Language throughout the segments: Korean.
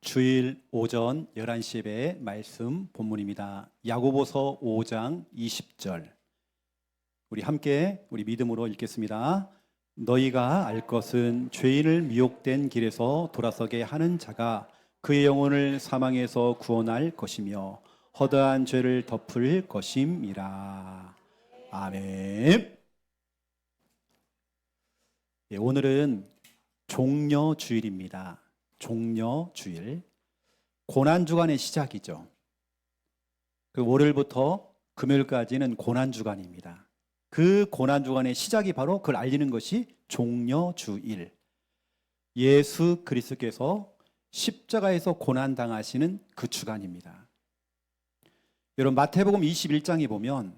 주일 오전 11시 예배 말씀 본문입니다. 야고보서 5장 20절. 우리 함께 우리 믿음으로 읽겠습니다. 너희가 알 것은 죄인을 미혹된 길에서 돌아서게 하는 자가 그의 영혼을 사망에서 구원할 것이며 허다한 죄를 덮을 것임이라. 아멘. 오늘은 종려주일입니다. 종려주일, 고난주간의 시작이죠. 그 월요일부터 금요일까지는 고난주간입니다. 그 고난주간의 시작이 바로 그걸 알리는 것이 종려주일, 예수 그리스도께서 십자가에서 고난당하시는 그 주간입니다. 여러분 마태복음 21장에 보면,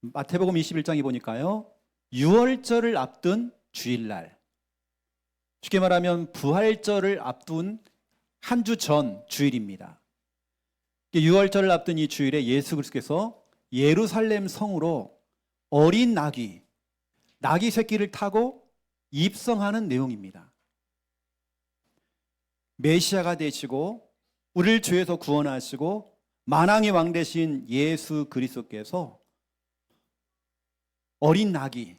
마태복음 21장에 보니까요, 유월절을 앞둔 주일날, 쉽게 말하면 부활절을 앞둔 한 주 전 주일입니다. 6월절을 앞둔 이 주일에 예수 그리스도께서 예루살렘 성으로 어린 나귀 새끼를 타고 입성하는 내용입니다. 메시아가 되시고 우리를 죄에서 구원하시고 만왕의 왕 되신 예수 그리스도께서 어린 나귀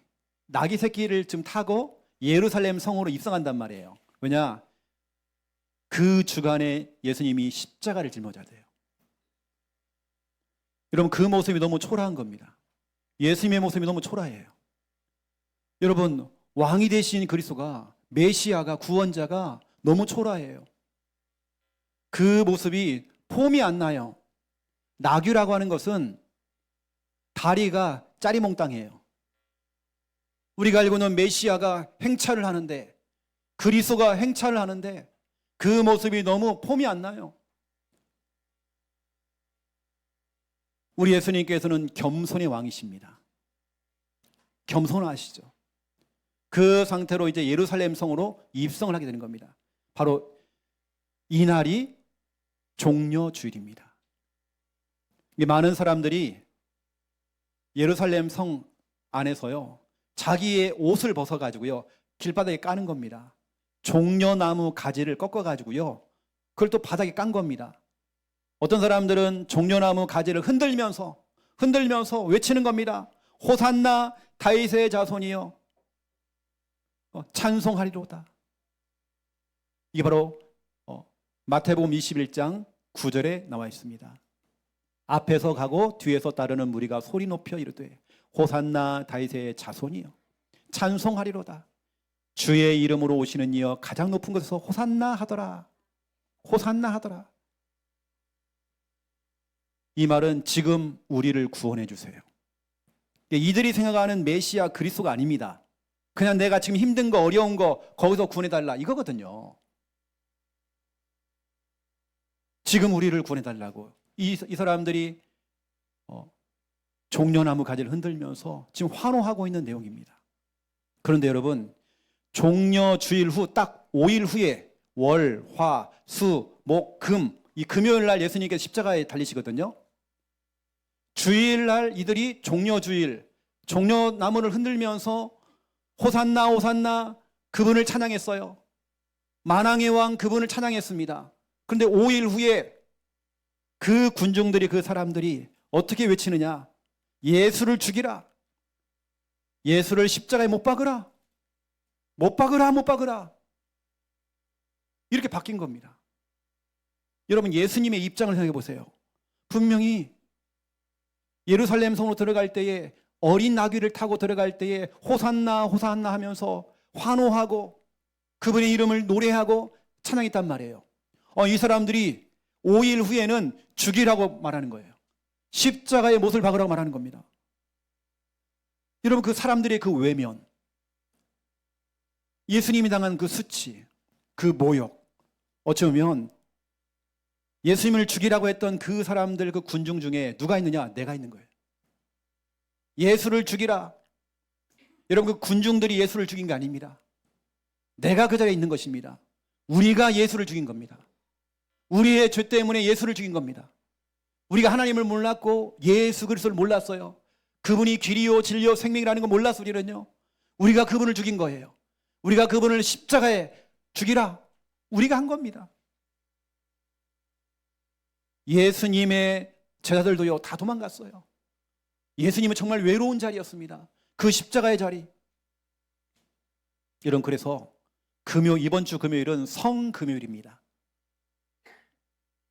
새끼를 좀 타고 예루살렘 성으로 입성한단 말이에요. 왜냐? 그 주간에 예수님이 십자가를 짊어져야 돼요. 여러분, 그 모습이 너무 초라한 겁니다. 예수님의 모습이 너무 초라해요. 여러분, 왕이 되신 그리스도가, 메시아가, 구원자가 너무 초라해요. 그 모습이 폼이 안 나요. 나귀라고 하는 것은 다리가 짜리몽땅해요. 우리가 알고 있는 메시아가 행차를 하는데, 그리스도가 행차를 하는데 그 모습이 너무 폼이 안 나요. 우리 예수님께서는 겸손의 왕이십니다. 겸손하시죠. 그 상태로 이제 예루살렘 성으로 입성을 하게 되는 겁니다. 바로 이날이 종려주일입니다. 많은 사람들이 예루살렘 성 안에서요, 자기의 옷을 벗어가지고요, 길바닥에 까는 겁니다. 종려나무 가지를 꺾어가지고요, 그걸 또 바닥에 깐 겁니다. 어떤 사람들은 종려나무 가지를 흔들면서 외치는 겁니다. 호산나 다윗의 자손이여 찬송하리로다. 이게 바로 마태복음 21장 9절에 나와 있습니다. 앞에서 가고 뒤에서 따르는 무리가 소리 높여 이르되 호산나 다윗의 자손이여 찬송하리로다. 주의 이름으로 오시는 이여 가장 높은 곳에서 호산나 하더라. 호산나 하더라. 이 말은 지금 우리를 구원해 주세요. 이들이 생각하는 메시아 그리스도가 아닙니다. 그냥 내가 지금 힘든 거, 어려운 거 거기서 구원해 달라 이거거든요. 지금 우리를 구원해 달라고. 이 사람들이 종려나무 가지를 흔들면서 지금 환호하고 있는 내용입니다. 그런데 여러분, 종려주일 후 딱 5일 후에 월, 화, 수, 목, 금, 이 금요일 날 예수님께서 십자가에 달리시거든요. 주일날 이들이 종려주일, 종려나무를 흔들면서 호산나 호산나 그분을 찬양했어요. 만왕의 왕 그분을 찬양했습니다. 그런데 5일 후에 그 군중들이, 그 사람들이 어떻게 외치느냐? 예수를 죽이라. 예수를 십자가에 못 박으라. 못 박으라, 못 박으라. 이렇게 바뀐 겁니다. 여러분, 예수님의 입장을 생각해 보세요. 분명히 예루살렘 성으로 들어갈 때에, 어린 나귀를 타고 들어갈 때에 호산나 호산나 하면서 환호하고 그분의 이름을 노래하고 찬양했단 말이에요. 이 사람들이 5일 후에는 죽이라고 말하는 거예요. 십자가의 못을 박으라고 말하는 겁니다. 여러분, 그 사람들의 그 외면, 예수님이 당한 그 수치, 그 모욕, 어쩌면 예수님을 죽이라고 했던 그 사람들, 그 군중 중에 누가 있느냐? 내가 있는 거예요. 예수를 죽이라. 여러분, 그 군중들이 예수를 죽인 게 아닙니다. 내가 그 자리에 있는 것입니다. 우리가 예수를 죽인 겁니다. 우리의 죄 때문에 예수를 죽인 겁니다. 우리가 하나님을 몰랐고 예수 그리스도를 몰랐어요. 그분이 길이요 진리요 생명이라는 걸 몰라서 우리가 그분을 죽인 거예요. 우리가 그분을 십자가에 죽이라. 우리가 한 겁니다. 예수님의 제자들도요 다 도망갔어요. 예수님은 정말 외로운 자리였습니다. 그 십자가의 자리. 여러분, 그래서 이번 주 금요일은 성금요일입니다.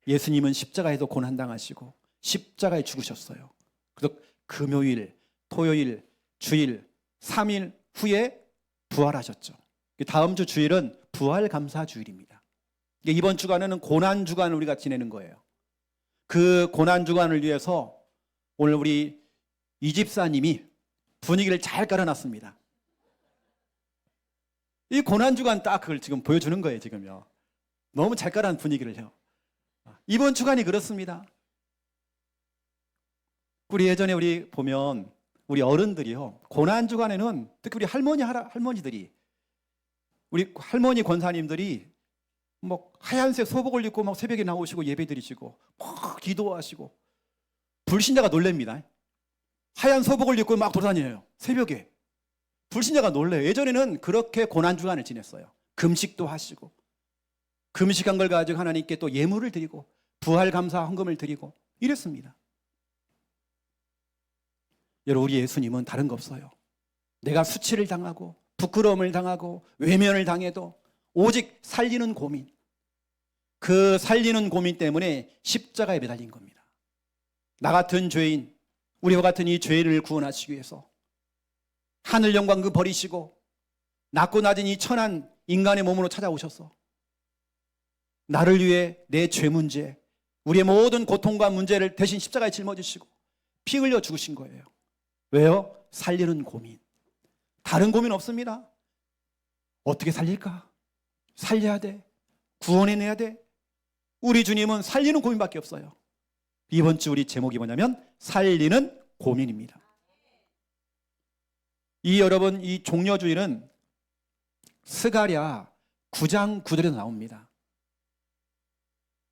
예수님은 십자가에도 고난당하시고 십자가에 죽으셨어요. 그래서 금요일, 토요일, 주일, 3일 후에 부활하셨죠. 다음 주 주일은 부활감사주일입니다. 이번 주간에는 고난주간을 우리가 지내는 거예요. 그 고난주간을 위해서 오늘 우리 이 집사님이 분위기를 잘 깔아놨습니다. 이 고난주간 딱 그걸 지금 보여주는 거예요, 지금요. 너무 잘 깔아놓은 분위기를 해요. 이번 주간이 그렇습니다. 우리 예전에 우리 보면 우리 어른들이요, 고난주간에는 특히 우리 할머니들이, 우리 할머니 권사님들이 뭐 하얀색 소복을 입고 막 새벽에 나오시고 예배 드리시고 막 기도하시고, 불신자가 놀랍니다. 하얀 소복을 입고 막 돌아다녀요, 새벽에. 불신자가 놀래요. 예전에는 그렇게 고난주간을 지냈어요. 금식도 하시고, 금식한 걸 가지고 하나님께 또 예물을 드리고 부활감사 헌금을 드리고 이랬습니다. 여러분, 우리 예수님은 다른 거 없어요. 내가 수치를 당하고 부끄러움을 당하고 외면을 당해도 오직 살리는 고민, 그 살리는 고민 때문에 십자가에 매달린 겁니다. 나 같은 죄인, 우리와 같은 이 죄인을 구원하시기 위해서 하늘 영광 그 버리시고 낮고 낮은 이 천한 인간의 몸으로 찾아오셔서 나를 위해 내 죄 문제, 우리의 모든 고통과 문제를 대신 십자가에 짊어지시고 피 흘려 죽으신 거예요. 왜요? 살리는 고민. 다른 고민 없습니다. 어떻게 살릴까? 살려야 돼. 구원해내야 돼. 우리 주님은 살리는 고민밖에 없어요. 이번 주 우리 제목이 뭐냐면 살리는 고민입니다. 여러분, 이 종려주일은 스가랴 9장 9절에도 나옵니다.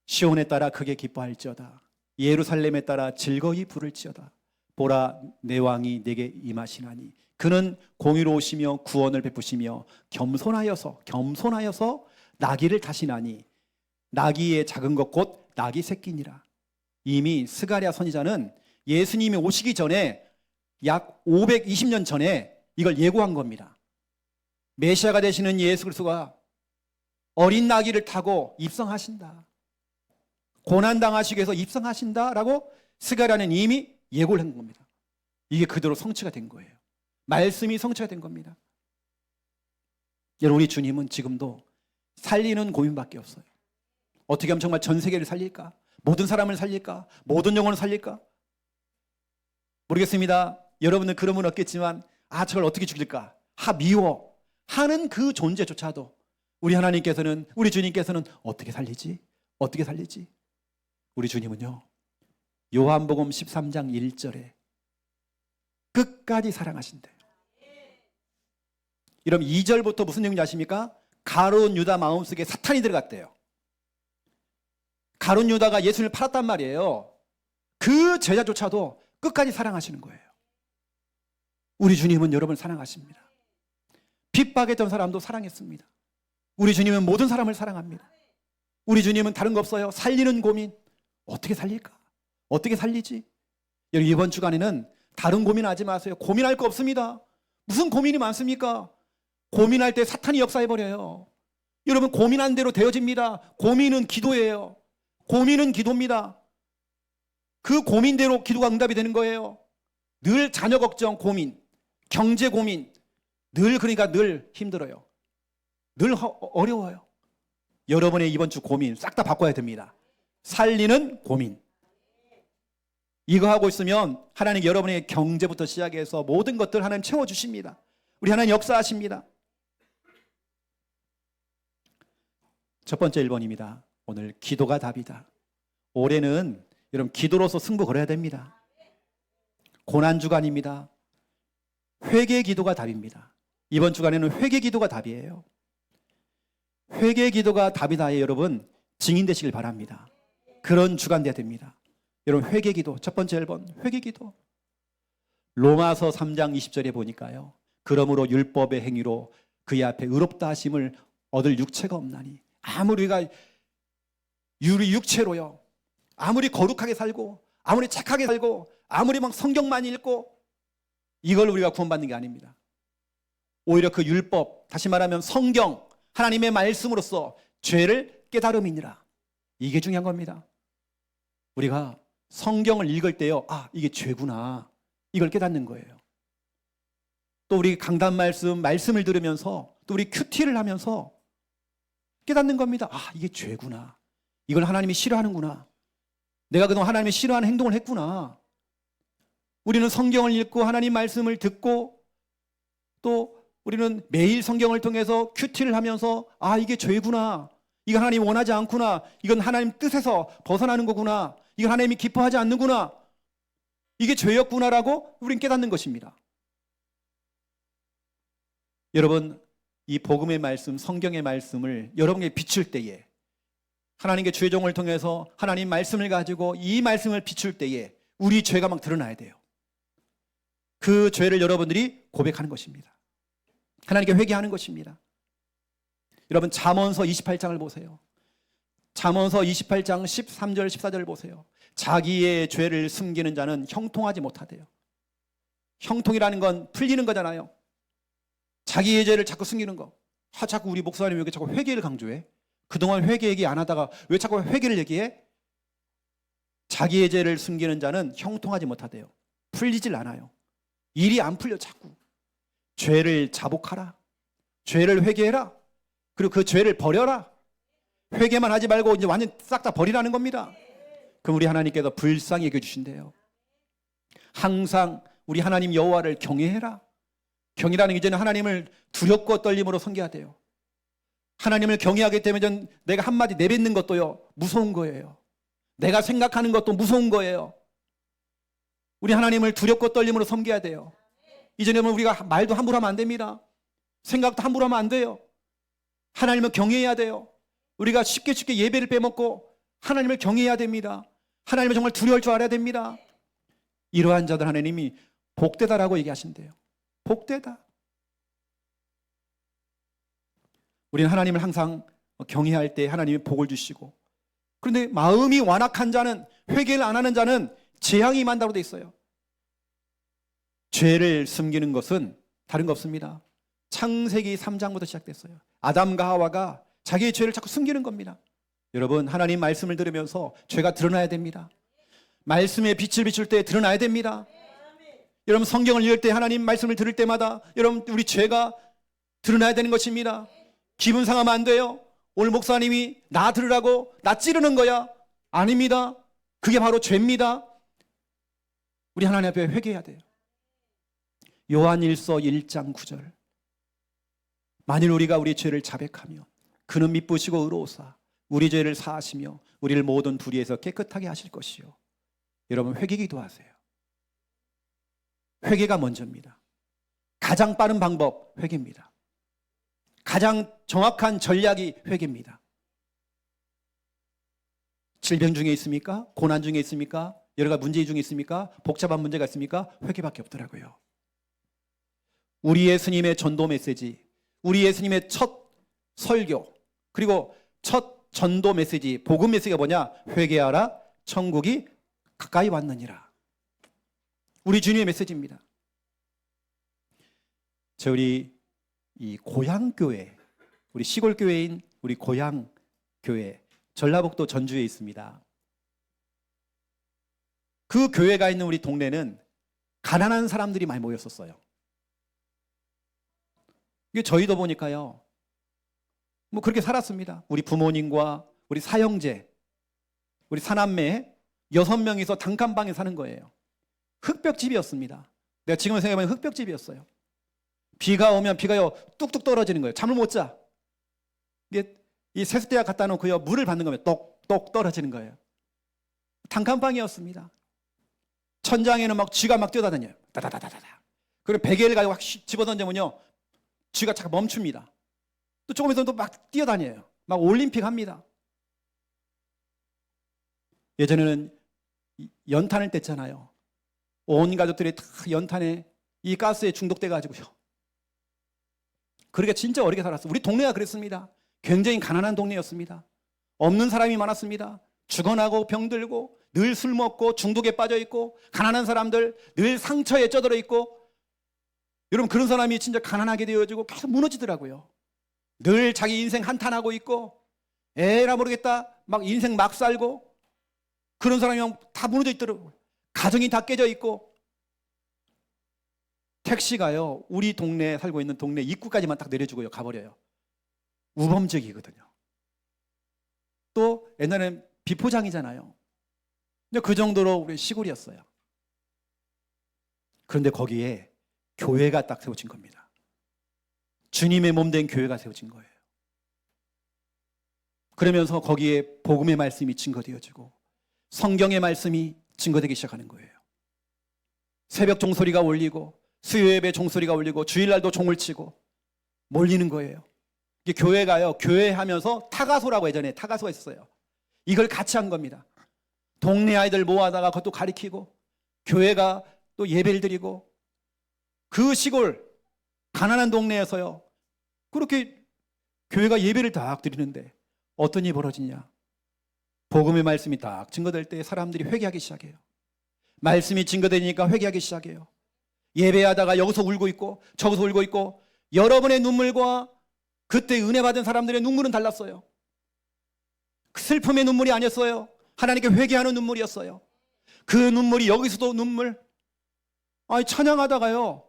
시온에 따라 크게 기뻐할지어다. 예루살렘에 따라 즐거이 부를지어다. 보라, 내 왕이 내게 임하시나니 그는 공의로우시며 구원을 베푸시며 겸손하여서 나귀를 타시나니 나귀의 작은 것 곧 나귀 새끼니라. 이미 스가랴 선지자는 예수님이 오시기 전에 약 520년 전에 이걸 예고한 겁니다. 메시아가 되시는 예수 그리스도가 어린 나귀를 타고 입성하신다. 고난당하시기 위해서 입성하신다라고 스가랴는 이미 예고를 한 겁니다. 이게 그대로 성취가 된 거예요. 말씀이 성취가 된 겁니다. 여러분, 우리 주님은 지금도 살리는 고민밖에 없어요. 어떻게 하면 정말 전 세계를 살릴까? 모든 사람을 살릴까? 모든 영혼을 살릴까? 모르겠습니다. 여러분은 그런 분 없겠지만 저걸 어떻게 죽일까? 미워 하는 그 존재조차도 우리 하나님께서는, 우리 주님께서는 어떻게 살리지? 어떻게 살리지? 우리 주님은요, 요한복음 13장 1절에 끝까지 사랑하신대요. 여러분, 2절부터 무슨 내용인지 아십니까? 가룟 유다 마음속에 사탄이 들어갔대요. 가룟 유다가 예수를 팔았단 말이에요. 그 제자조차도 끝까지 사랑하시는 거예요. 우리 주님은 여러분을 사랑하십니다. 핍박했던 사람도 사랑했습니다. 우리 주님은 모든 사람을 사랑합니다. 우리 주님은 다른 거 없어요. 살리는 고민. 어떻게 살릴까? 어떻게 살리지? 여러분, 이번 주간에는 다른 고민하지 마세요. 고민할 거 없습니다. 무슨 고민이 많습니까? 고민할 때 사탄이 역사해버려요. 여러분, 고민한 대로 되어집니다. 고민은 기도예요. 고민은 기도입니다. 그 고민대로 기도가 응답이 되는 거예요. 늘 자녀 걱정 고민, 경제 고민, 그러니까 늘 힘들어요. 늘 어려워요. 여러분의 이번 주 고민 싹 다 바꿔야 됩니다. 살리는 고민. 이거 하고 있으면 하나님 여러분의 경제부터 시작해서 모든 것들 하나님 채워주십니다. 우리 하나님 역사하십니다. 첫 번째 1번입니다. 오늘 기도가 답이다. 올해는 여러분 기도로서 승부 걸어야 됩니다. 고난주간입니다. 회개 기도가 답입니다. 이번 주간에는 회개 기도가 답이에요. 회개 기도가 답이다에 여러분 증인되시길 바랍니다. 그런 주간 돼야 됩니다. 여러분, 회개 기도 첫 번째 1번 회개 기도. 로마서 3장 20절에 보니까요, 그러므로 율법의 행위로 그의 앞에 의롭다 하심을 얻을 육체가 없나니, 아무리 우리가 육체로요 아무리 거룩하게 살고 아무리 착하게 살고 아무리 막 성경 많이 읽고 이걸 우리가 구원받는 게 아닙니다. 오히려 그 율법, 다시 말하면 성경, 하나님의 말씀으로써 죄를 깨달음이니라. 이게 중요한 겁니다. 우리가 성경을 읽을 때요, 아, 이게 죄구나, 이걸 깨닫는 거예요. 또 우리 강단 말씀을 들으면서 또 우리 큐티를 하면서 깨닫는 겁니다. 아, 이게 죄구나. 이걸 하나님이 싫어하는구나. 내가 그동안 하나님이 싫어하는 행동을 했구나. 우리는 성경을 읽고 하나님 말씀을 듣고 또 우리는 매일 성경을 통해서 큐티를 하면서 아, 이게 죄구나. 이거 하나님이 원하지 않구나. 이건 하나님 뜻에서 벗어나는 거구나. 이건 하나님이 기뻐하지 않는구나. 이게 죄였구나라고 우린 깨닫는 것입니다. 여러분, 이 복음의 말씀, 성경의 말씀을 여러분에게 비출 때에, 하나님께 죄종을 통해서 하나님 말씀을 가지고 이 말씀을 비출 때에 우리 죄가 막 드러나야 돼요. 그 죄를 여러분들이 고백하는 것입니다. 하나님께 회개하는 것입니다. 여러분, 잠언서 28장을 보세요. 잠언서 28장 13절 14절을 보세요. 자기의 죄를 숨기는 자는 형통하지 못하대요. 형통이라는 건 풀리는 거잖아요. 자기의 죄를 자꾸 숨기는 거. 자꾸 우리 목사님이 왜 자꾸 회개를 강조해? 그동안 회개 얘기 안 하다가 왜 자꾸 회개를 얘기해? 자기의 죄를 숨기는 자는 형통하지 못하대요. 풀리질 않아요. 일이 안 풀려. 자꾸 죄를 자복하라. 죄를 회개해라. 그리고 그 죄를 버려라. 회개만 하지 말고 이제 완전 싹 다 버리라는 겁니다. 그럼 우리 하나님께서 불쌍히 여겨주신대요. 항상 우리 하나님 여호와를 경외해라. 경이라는 이제는 하나님을 두렵고 떨림으로 섬겨야 돼요. 하나님을 경외하기 때문에 내가 한마디 내뱉는 것도요, 무서운 거예요. 내가 생각하는 것도 무서운 거예요. 우리 하나님을 두렵고 떨림으로 섬겨야 돼요. 이제는 우리가 말도 함부로 하면 안 됩니다. 생각도 함부로 하면 안 돼요. 하나님을 경외해야 돼요. 우리가 쉽게 예배를 빼먹고 하나님을 경외해야 됩니다. 하나님을 정말 두려울 줄 알아야 됩니다. 이러한 자들 하나님이 복되다라고 얘기하신대요. 복되다. 우리는 하나님을 항상 경외할 때 하나님이 복을 주시고, 그런데 마음이 완악한 자는, 회개를 안 하는 자는 재앙이 임한다고 돼 있어요. 죄를 숨기는 것은 다른 거 없습니다. 창세기 3장부터 시작됐어요. 아담과 하와가 자기의 죄를 자꾸 숨기는 겁니다. 여러분, 하나님 말씀을 들으면서 죄가 드러나야 됩니다. 말씀의 빛을 비출 때 드러나야 됩니다. 여러분, 성경을 읽을 때, 하나님 말씀을 들을 때마다 여러분, 우리 죄가 드러나야 되는 것입니다. 기분 상하면 안 돼요. 오늘 목사님이 나 들으라고 나 찌르는 거야. 아닙니다. 그게 바로 죄입니다. 우리 하나님 앞에 회개해야 돼요. 요한일서 1장 9절. 만일 우리가 우리 죄를 자백하면 그는 미쁘시고 의로우사 우리 죄를 사하시며 우리를 모든 불의에서 깨끗하게 하실 것이요. 여러분, 회개 기도하세요. 회개가 먼저입니다. 가장 빠른 방법, 회개입니다. 가장 정확한 전략이 회개입니다. 질병 중에 있습니까? 고난 중에 있습니까? 여러 가지 문제 중에 있습니까? 복잡한 문제가 있습니까? 회개밖에 없더라고요. 우리 예수님의 전도 메시지, 우리 예수님의 첫 설교, 그리고 첫 전도 메시지, 복음 메시지가 뭐냐? 회개하라, 천국이 가까이 왔느니라. 우리 주님의 메시지입니다. 우리 이 고향교회, 우리 시골교회인 우리 고향교회, 전라북도 전주에 있습니다. 그 교회가 있는 우리 동네는 가난한 사람들이 많이 모였었어요. 이게 저희도 보니까요, 뭐 그렇게 살았습니다. 우리 부모님과 우리 사형제, 우리 사남매 6명이서 단칸방에 사는 거예요. 흙벽집이었습니다. 내가 지금 생각해보면 흙벽집이었어요. 비가 오면 비가요 뚝뚝 떨어지는 거예요. 잠을 못 자. 이게 이 세숫대야 갖다 놓고요 물을 받는 거면 똑똑 떨어지는 거예요. 단칸방이었습니다. 천장에는 막 쥐가 막 뛰어다녀요. 다다다다다. 그리고 베개를 가지고 확 집어던지면요 쥐가 잠깐 멈춥니다. 또 조금 있으면 또 막 뛰어다녀요. 막 올림픽 합니다. 예전에는 연탄을 뗐잖아요. 온 가족들이 다 연탄에 이 가스에 중독돼 가지고요. 그러니까 진짜 어렵게 살았어요. 우리 동네가 그랬습니다. 굉장히 가난한 동네였습니다. 없는 사람이 많았습니다. 죽어나고 병들고 늘 술 먹고 중독에 빠져 있고 가난한 사람들 늘 상처에 쩌들어 있고, 여러분 그런 사람이 진짜 가난하게 되어지고 계속 무너지더라고요. 늘 자기 인생 한탄하고 있고 에라 모르겠다 막 인생 막 살고, 그런 사람이 다 무너져 있더라고요. 가정이 다 깨져 있고. 택시가요 우리 동네에 살고 있는 동네 입구까지만 딱 내려주고요 가버려요. 우범적이거든요. 또 옛날엔 비포장이잖아요. 근데 그 정도로 우리 시골이었어요. 그런데 거기에 교회가 딱 세워진 겁니다. 주님의 몸 된 교회가 세워진 거예요. 그러면서 거기에 복음의 말씀이 증거되어지고 성경의 말씀이 증거되기 시작하는 거예요. 새벽 종소리가 울리고 수요예배 종소리가 울리고 주일날도 종을 치고 몰리는 거예요. 이게 교회가요, 교회하면서 타가소라고 예전에 타가소가 있었어요. 이걸 같이 한 겁니다. 동네 아이들 모아다가 그것도 가리키고 교회가 또 예배를 드리고, 그 시골 가난한 동네에서요 그렇게 교회가 예배를 딱 드리는데 어떤 일이 벌어지냐? 복음의 말씀이 딱 증거될 때 사람들이 회개하기 시작해요. 말씀이 증거되니까 회개하기 시작해요. 예배하다가 여기서 울고 있고 저기서 울고 있고, 여러분의 눈물과 그때 은혜 받은 사람들의 눈물은 달랐어요. 그 슬픔의 눈물이 아니었어요. 하나님께 회개하는 눈물이었어요. 그 눈물이 여기서도 눈물. 아니 찬양하다가요,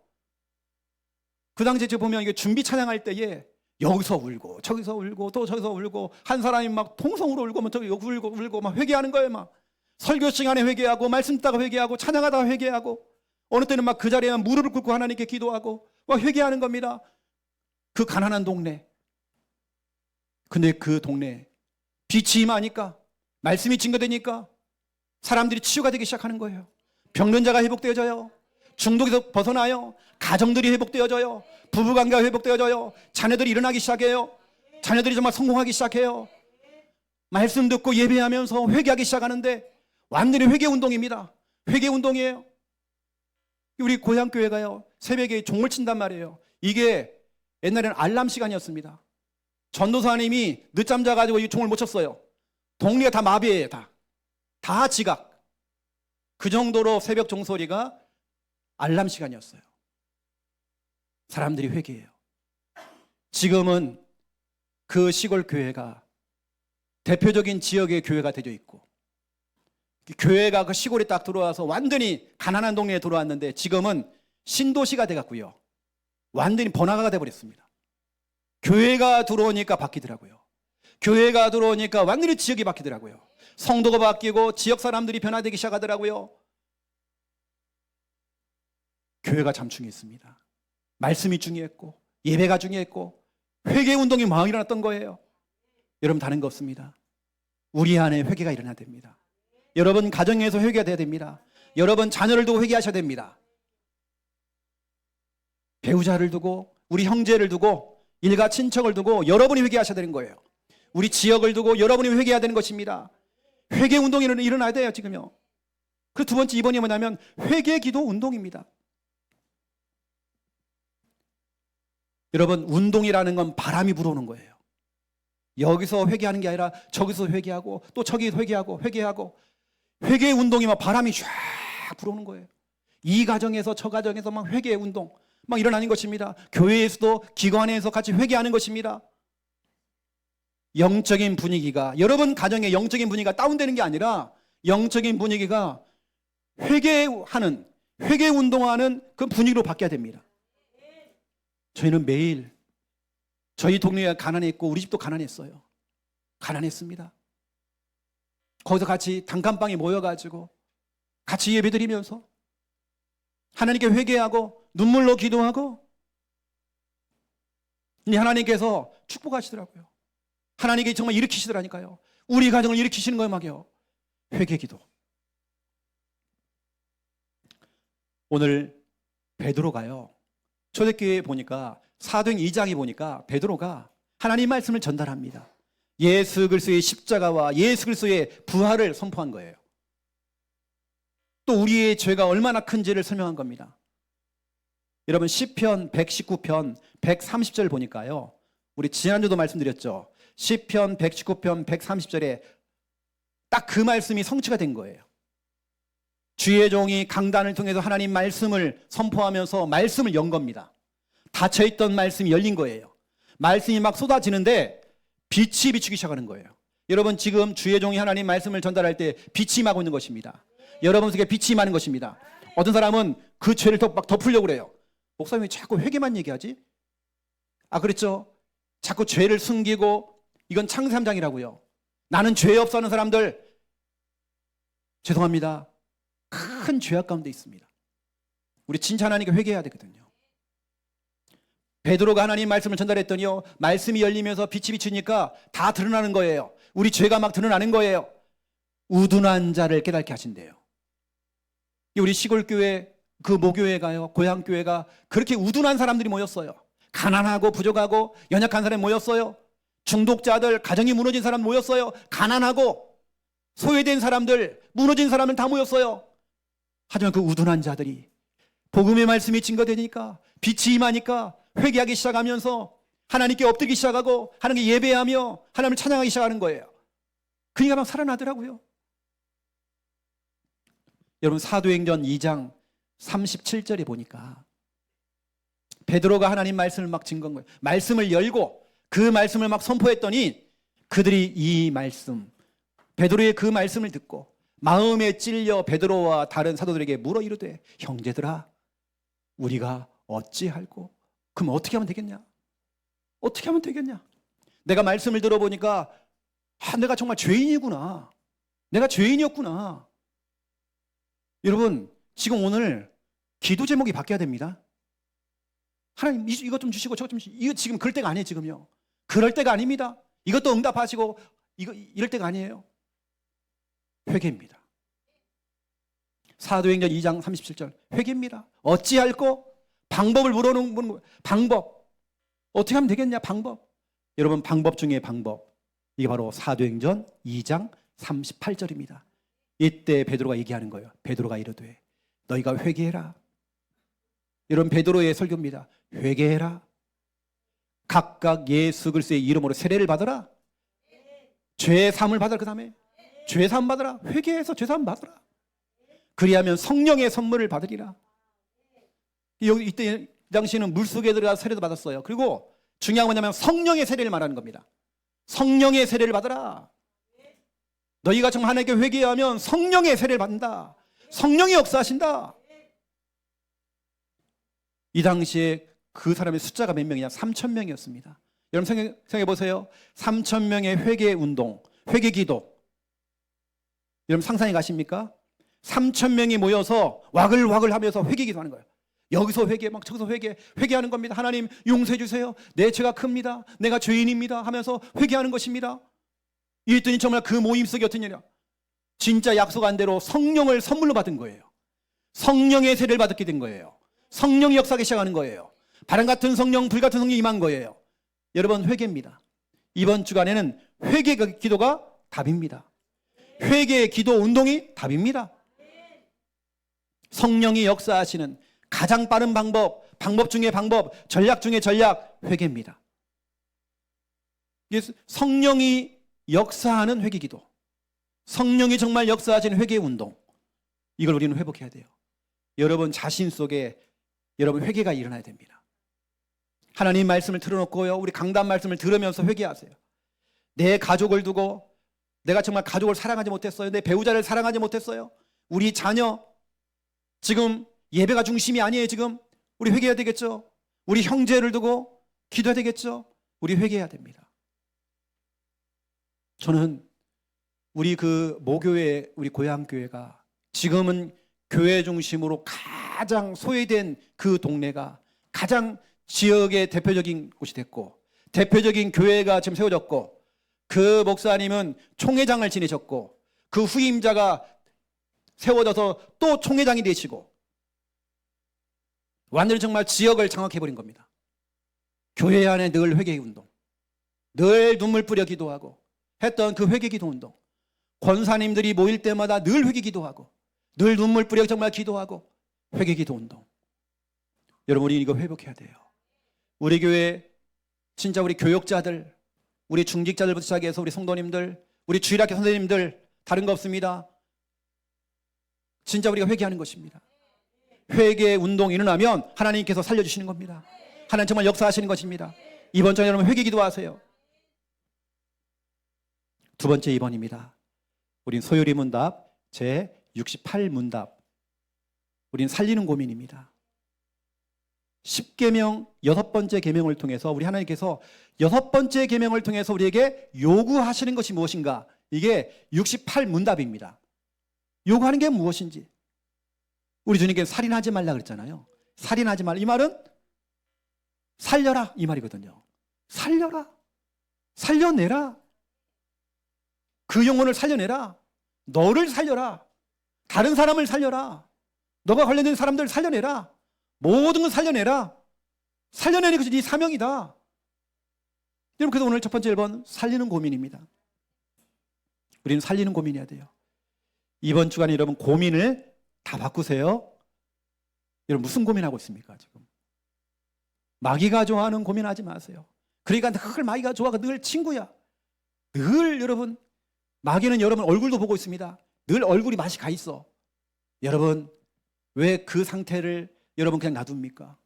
그 당시에 제가 보면 이게 준비 찬양할 때에 여기서 울고 저기서 울고 또 저기서 울고, 한 사람이 막 통성으로 울고 뭐 저기 울고 막 회개하는 거예요. 막 설교 시간에 회개하고 말씀 듣다가 회개하고 찬양하다가 회개하고, 어느 때는 막 그 자리에 무릎을 꿇고 하나님께 기도하고 막 회개하는 겁니다. 그 가난한 동네. 근데 그 동네 빛이 임하니까, 말씀이 증거되니까 사람들이 치유가 되기 시작하는 거예요. 병든 자가 회복되어져요. 중독에서 벗어나요. 가정들이 회복되어져요. 부부관계가 회복되어져요. 자녀들이 일어나기 시작해요. 자녀들이 정말 성공하기 시작해요. 말씀 듣고 예배하면서 회개하기 시작하는데 완전히 회개 운동입니다. 회개 운동이에요. 우리 고향교회가요 새벽에 종을 친단 말이에요. 이게 옛날에는 알람 시간이었습니다. 전도사님이 늦잠 자가지고 이 종을 못 쳤어요. 동네가 다 마비예요. 다 지각. 그 정도로 새벽 종소리가 알람 시간이었어요. 사람들이 회개해요. 지금은 그 시골 교회가 대표적인 지역의 교회가 되어 있고, 교회가 그 시골에 딱 들어와서 완전히 가난한 동네에 들어왔는데 지금은 신도시가 돼갖고요 완전히 번화가가 돼버렸습니다. 교회가 들어오니까 바뀌더라고요. 교회가 들어오니까 완전히 지역이 바뀌더라고요. 성도가 바뀌고 지역 사람들이 변화되기 시작하더라고요. 교회가 참 중요했습니다. 말씀이 중요했고 예배가 중요했고 회개 운동이 막 일어났던 거예요. 여러분 다른 거 없습니다. 우리 안에 회개가 일어나야 됩니다. 여러분 가정에서 회개가 돼야 됩니다. 여러분 자녀를 두고 회개하셔야 됩니다. 배우자를 두고 우리 형제를 두고 일가 친척을 두고 여러분이 회개하셔야 되는 거예요. 우리 지역을 두고 여러분이 회개해야 되는 것입니다. 회개 운동이 일어나야 돼요 지금요. 그 두 번째 2번이 뭐냐면 회개 기도 운동입니다. 여러분 운동이라는 건 바람이 불어오는 거예요. 여기서 회개하는 게 아니라 저기서 회개하고 또 저기 회개하고 회개 운동이 막 바람이 쫙 불어오는 거예요. 이 가정에서 저 가정에서 막 회개 운동 막 일어나는 것입니다. 교회에서도 기관에서 같이 회개하는 것입니다. 영적인 분위기가, 여러분 가정의 영적인 분위기가 다운되는 게 아니라 영적인 분위기가 회개하는, 회개 운동하는 그 분위기로 바뀌어야 됩니다. 저희는 매일 저희 동네가 가난했고 우리 집도 가난했어요. 가난했습니다. 거기서 같이 단칸방에 모여가지고 같이 예배드리면서 하나님께 회개하고 눈물로 기도하고, 근데 하나님께서 축복하시더라고요. 하나님께 정말 일으키시더라니까요. 우리 가정을 일으키시는 거예요, 막요. 회개 기도. 오늘 베드로가요. 초대교회에 보니까 사도행 2장에 보니까 베드로가 하나님 말씀을 전달합니다. 예수 그리스도의 십자가와 예수 그리스도의 부활을 선포한 거예요. 또 우리의 죄가 얼마나 큰지를 설명한 겁니다. 여러분 시편 119편 130절 보니까요. 우리 지난주도 말씀드렸죠. 시편 119편 130절에 딱 그 말씀이 성취가 된 거예요. 주의 종이 강단을 통해서 하나님 말씀을 선포하면서 말씀을 연 겁니다. 닫혀있던 말씀이 열린 거예요. 말씀이 막 쏟아지는데 빛이 비추기 시작하는 거예요. 여러분, 지금 주의 종이 하나님 말씀을 전달할 때 빛이 임하고 있는 것입니다. 여러분 속에 빛이 임하는 것입니다. 어떤 사람은 그 죄를 막 덮으려고 그래요. 목사님이 자꾸 회개만 얘기하지? 그랬죠. 자꾸 죄를 숨기고, 이건 창세 3장이라고요. 나는 죄 없어 하는 사람들, 죄송합니다. 큰 죄악 가운데 있습니다. 우리 진짜 하나님께 회개해야 되거든요. 베드로가 하나님 말씀을 전달했더니요, 말씀이 열리면서 빛이 비추니까 다 드러나는 거예요. 우리 죄가 막 드러나는 거예요. 우둔한 자를 깨닫게 하신대요. 우리 시골교회, 그 모교회가요, 고향교회가 그렇게 우둔한 사람들이 모였어요. 가난하고 부족하고 연약한 사람이 모였어요. 중독자들, 가정이 무너진 사람 모였어요. 가난하고 소외된 사람들, 무너진 사람들 다 모였어요. 하지만 그 우둔한 자들이 복음의 말씀이 증거되니까, 빛이 임하니까 회개하기 시작하면서 하나님께 엎드리기 시작하고 하나님께 예배하며 하나님을 찬양하기 시작하는 거예요. 그러니까 막 살아나더라고요. 여러분, 사도행전 2장 37절에 보니까 베드로가 하나님 말씀을 막 증거한 거예요. 말씀을 열고 그 말씀을 막 선포했더니 그들이 이 말씀, 베드로의 그 말씀을 듣고 마음에 찔려 베드로와 다른 사도들에게 물어 이르되, 형제들아, 우리가 어찌할꼬? 그럼 어떻게 하면 되겠냐? 어떻게 하면 되겠냐? 내가 말씀을 들어보니까 내가 정말 죄인이구나. 내가 죄인이었구나. 여러분, 지금 오늘 기도 제목이 바뀌어야 됩니다. 하나님, 이것 좀 주시고 저것 좀 주시고. 이거 지금 그럴 때가 아니에요. 지금요. 그럴 때가 아닙니다. 이것도 응답하시고 이럴 때가 아니에요. 회개입니다. 사도행전 2장 37절 회개입니다. 어찌할꼬? 방법을 물어보는 거예요. 방법. 어떻게 하면 되겠냐? 방법. 여러분, 방법 중에 방법. 이게 바로 사도행전 2장 38절입니다. 이때 베드로가 얘기하는 거예요. 베드로가 이르되 너희가 회개해라. 여러분, 베드로의 설교입니다. 회개해라. 각각 예수 그리스도의 이름으로 세례를 받으라. 죄 사함을 받으라. 그 다음에 죄 사함 받으라. 회개해서 죄 사함 받으라. 그리하면 성령의 선물을 받으리라. 여기 이때 당시에는 물속에 들어가 세례도 받았어요. 그리고 중요한 건 뭐냐면 성령의 세례를 말하는 겁니다. 성령의 세례를 받으라. 너희가 정말 하나님께 회개하면 성령의 세례를 받는다. 성령이 역사하신다. 이 당시에 그 사람의 숫자가 몇 명이냐? 3,000명이었습니다. 여러분 생각해 보세요. 3,000명의 회개 운동, 회개 기도. 여러분 상상해 가십니까? 3,000명이 모여서 와글와글 하면서 회개 기도하는 거예요. 여기서 회개, 막 저기서 회개하는 겁니다. 하나님 용서해 주세요. 내 죄가 큽니다. 내가 죄인입니다. 하면서 회개하는 것입니다. 이랬더니 정말 그 모임 속에 어떤 일이야? 진짜 약속한 대로 성령을 선물로 받은 거예요. 성령의 세례를 받게 된 거예요. 성령이 역사하기 시작하는 거예요. 바람 같은 성령, 불 같은 성령이 임한 거예요. 여러분, 회개입니다. 이번 주간에는 회개 기도가 답입니다. 회개의 기도 운동이 답입니다. 성령이 역사하시는 가장 빠른 방법, 방법 중에 방법, 전략 중에 전략, 회개입니다. 성령이 역사하는 회개 기도, 성령이 정말 역사하시는 회개 운동, 이걸 우리는 회복해야 돼요. 여러분 자신 속에 여러분 회개가 일어나야 됩니다. 하나님 말씀을 틀어놓고요, 우리 강단 말씀을 들으면서 회개하세요. 내 가족을 두고 내가 정말 가족을 사랑하지 못했어요. 내 배우자를 사랑하지 못했어요. 우리 자녀, 지금 예배가 중심이 아니에요. 지금 우리 회개해야 되겠죠. 우리 형제를 두고 기도해야 되겠죠. 우리 회개해야 됩니다. 저는 우리 그 모교회, 우리 고향교회가 지금은 교회 중심으로 가장 소외된 그 동네가 가장 지역의 대표적인 곳이 됐고, 대표적인 교회가 지금 세워졌고, 그 목사님은 총회장을 지내셨고, 그 후임자가 세워져서 또 총회장이 되시고, 완전히 정말 지역을 장악해버린 겁니다. 교회 안에 늘 회개 운동, 늘 눈물 뿌려 기도하고 했던 그 회개 기도 운동, 권사님들이 모일 때마다 늘 회개 기도하고 늘 눈물 뿌려 정말 기도하고 회개 기도 운동. 여러분, 우리 이거 회복해야 돼요. 우리 교회 진짜 우리 교역자들, 우리 중직자들부터 시작해서 우리 성도님들, 우리 주일학교 선생님들 다른 거 없습니다. 진짜 우리가 회개하는 것입니다. 회개 운동이 일어나면 하나님께서 살려주시는 겁니다. 하나님 정말 역사하시는 것입니다. 이번 주에 여러분 회개 기도하세요. 두 번째 2번입니다. 우린 소요리 문답 제 68문답. 우린 살리는 고민입니다. 10계명 6번째 계명을 통해서 우리 하나님께서 6번째 계명을 통해서 우리에게 요구하시는 것이 무엇인가? 이게 68문답입니다. 요구하는 게 무엇인지. 우리 주님께서 살인하지 말라 그랬잖아요. 살인하지 말라. 이 말은 살려라 이 말이거든요. 살려라. 살려내라. 그 영혼을 살려내라. 너를 살려라. 다른 사람을 살려라. 너가 관련된 사람들을 살려내라. 모든 걸 살려내라. 살려내는 것이 네 사명이다. 여러분, 그래서 오늘 첫 번째 1번 살리는 고민입니다. 우리는 살리는 고민해야 돼요. 이번 주간에 여러분 고민을 다 바꾸세요. 여러분 무슨 고민하고 있습니까 지금? 마귀가 좋아하는 고민하지 마세요. 그러니까 늘 마귀가 좋아가 늘 친구야. 늘 여러분 마귀는 여러분 얼굴도 보고 있습니다. 늘 얼굴이 맛이 가 있어. 여러분 왜 그 상태를 여러분 그냥 놔둡니까?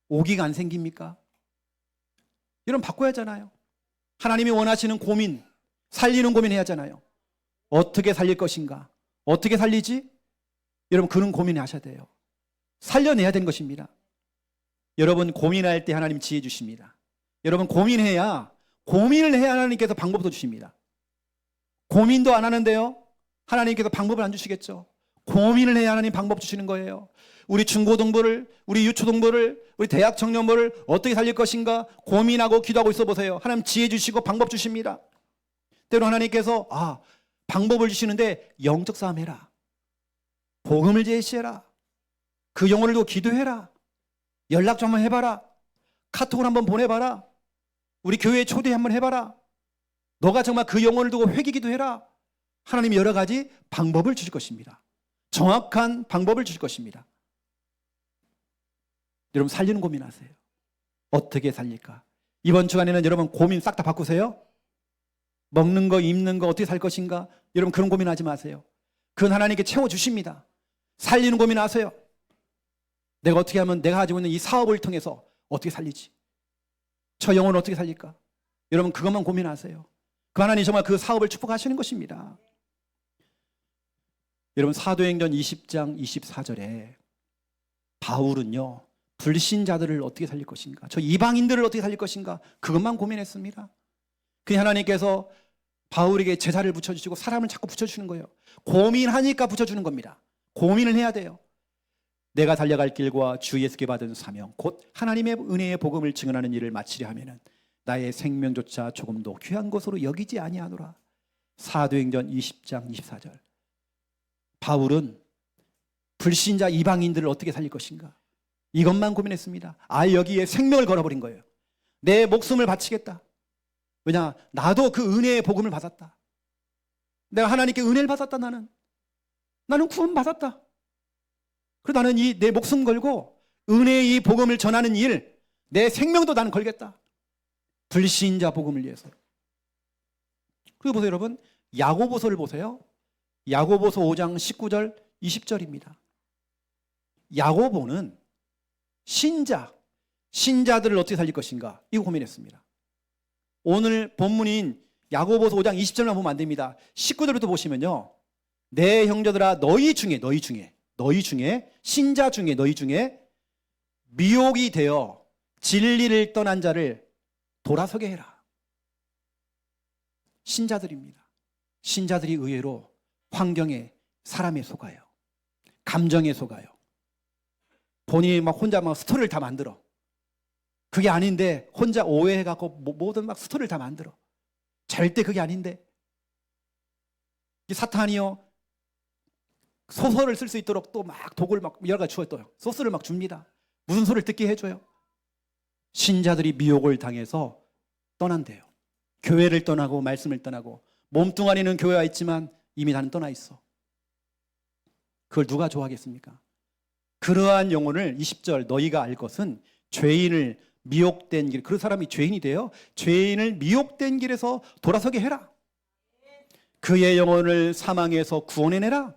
오기가 안 생깁니까? 여러분 바꿔야 하잖아요. 하나님이 원하시는 고민, 살리는 고민해야 하잖아요. 어떻게 살릴 것인가? 어떻게 살리지? 여러분 그런 고민을 하셔야 돼요. 살려내야 되는 것입니다. 여러분 고민할 때 하나님 지혜 주십니다. 여러분 고민을 해야 하나님께서 방법도 주십니다. 고민도 안 하는데요 하나님께서 방법을 안 주시겠죠. 고민을 해야 하나님 방법 주시는 거예요. 우리 중고등부를, 우리 유초등부를, 우리 대학 청년부를 어떻게 살릴 것인가 고민하고 기도하고 있어 보세요. 하나님 지혜 주시고 방법 주십니다. 때로 하나님께서 방법을 주시는데 영적 싸움 해라. 복음을 제시해라. 그 영혼을 두고 기도해라. 연락 좀 한번 해봐라. 카톡을 한번 보내봐라. 우리 교회에 초대 한번 해봐라. 너가 정말 그 영혼을 두고 회개기도 해라. 하나님이 여러 가지 방법을 주실 것입니다. 정확한 방법을 주실 것입니다. 여러분 살리는 고민하세요. 어떻게 살릴까? 이번 주간에는 여러분 고민 싹 다 바꾸세요. 먹는 거, 입는 거, 어떻게 살 것인가? 여러분 그런 고민하지 마세요. 그건 하나님께 채워주십니다. 살리는 고민하세요. 내가 어떻게 하면 내가 가지고 있는 이 사업을 통해서 어떻게 살리지? 저 영혼을 어떻게 살릴까? 여러분 그것만 고민하세요. 그 하나님 정말 그 사업을 축복하시는 것입니다. 여러분 사도행전 20장 24절에 바울은요 불신자들을 어떻게 살릴 것인가, 저 이방인들을 어떻게 살릴 것인가, 그것만 고민했습니다. 그 하나님께서 바울에게 제사를 붙여주시고 사람을 자꾸 붙여주는 거예요. 고민하니까 붙여주는 겁니다. 고민을 해야 돼요. 내가 달려갈 길과 주 예수께 받은 사명 곧 하나님의 은혜의 복음을 증언하는 일을 마치려 하면은 나의 생명조차 조금도 귀한 것으로 여기지 아니하노라. 사도행전 20장 24절. 바울은 불신자 이방인들을 어떻게 살릴 것인가, 이것만 고민했습니다. 여기에 생명을 걸어버린 거예요. 내 목숨을 바치겠다. 왜냐? 나도 그 은혜의 복음을 받았다. 내가 하나님께 은혜를 받았다. 나는 구원 받았다. 그래서 나는 내 목숨 걸고 은혜의 이 복음을 전하는 일, 내 생명도 나는 걸겠다. 불신자 복음을 위해서. 그리고 보세요 여러분, 야고보서를 보세요. 야고보서 5장 19절 20절입니다. 야고보는 신자들을 어떻게 살릴 것인가, 이거 고민했습니다. 오늘 본문인 야고보서 5장 20절만 보면 안 됩니다. 19절부터 보시면요, 내 형제들아 너희 중에 신자 중에 너희 중에 미혹이 되어 진리를 떠난 자를 돌아서게 해라. 신자들입니다. 신자들이 의외로 환경에, 사람에 속아요. 감정에 속아요. 본인이 혼자 스토리를 다 만들어. 그게 아닌데 혼자 오해해갖고 모든 스토리를 다 만들어. 절대 그게 아닌데. 이 사탄이요 소설을 쓸 수 있도록 또 독을 여러 가지 주어요. 또 소스를 줍니다. 무슨 소리를 듣게 해줘요. 신자들이 미혹을 당해서 떠난대요. 교회를 떠나고 말씀을 떠나고, 몸뚱아리는 교회에 와 있지만 이미 나는 떠나 있어. 그걸 누가 좋아하겠습니까? 그러한 영혼을 20절 너희가 알 것은 죄인을 미혹된 길, 그 사람이 죄인이 돼요. 죄인을 미혹된 길에서 돌아서게 해라. 그의 영혼을 사망에서 구원해내라.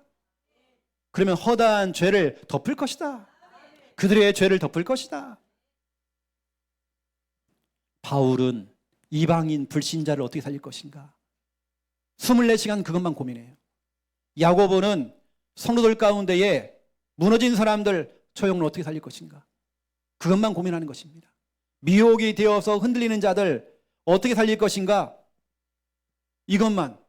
그러면 허다한 죄를 덮을 것이다. 그들의 죄를 덮을 것이다. 바울은 이방인 불신자를 어떻게 살릴 것인가? 24시간 그것만 고민해요. 야고보는 성도들 가운데에 무너진 사람들 저 영혼 어떻게 살릴 것인가? 그것만 고민하는 것입니다. 미혹이 되어서 흔들리는 자들 어떻게 살릴 것인가? 이것만.